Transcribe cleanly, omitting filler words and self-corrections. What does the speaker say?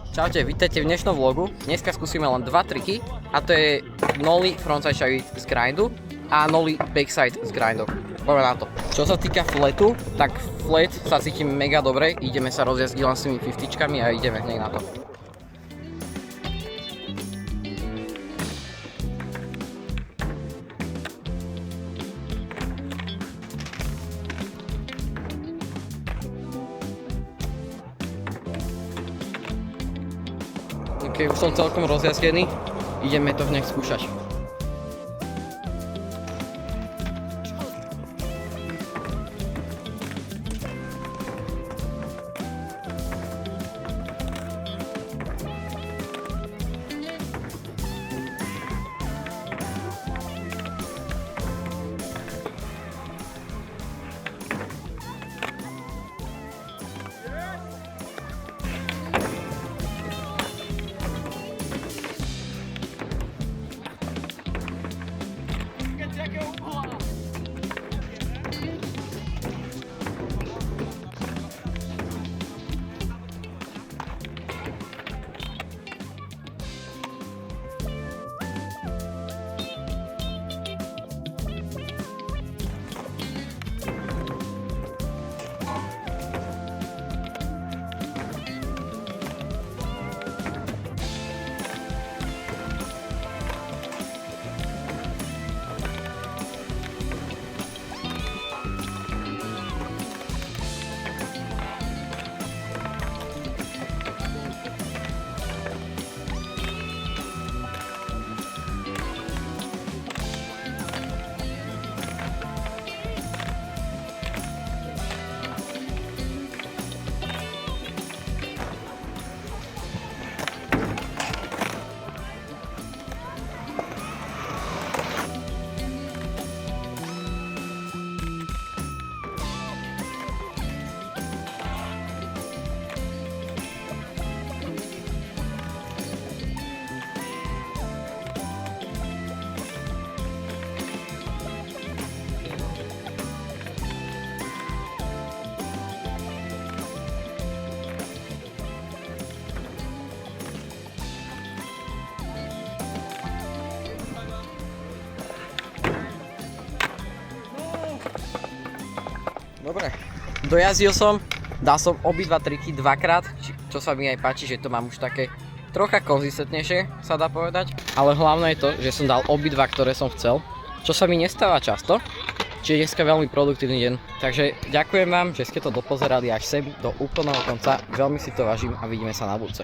Čaute, vítajte v dnešnom vlogu. Dneska skúsime len dva triky a to je nollie frontside shove z grindu a nollie backside z grindu. Poďme na to. Čo sa týka fletu, tak flet sa cítim mega dobre. Ideme sa rozjazdiť len s tými 50čkami a ideme hneď na to. Ok, už som celkom rozjazdený, ideme to hneď skúšať. Dobre, dojazdil som, dal som obidva triky dvakrát, čo sa mi aj páči, že to mám už také trocha konzistentnejšie, sa dá povedať. Ale hlavné je to, že som dal obidva, ktoré som chcel, čo sa mi nestáva často. Čiže dneska veľmi produktívny deň. Takže ďakujem vám, že ste to dopozerali až sem do úplného konca. Veľmi si to vážim a vidíme sa na budúce.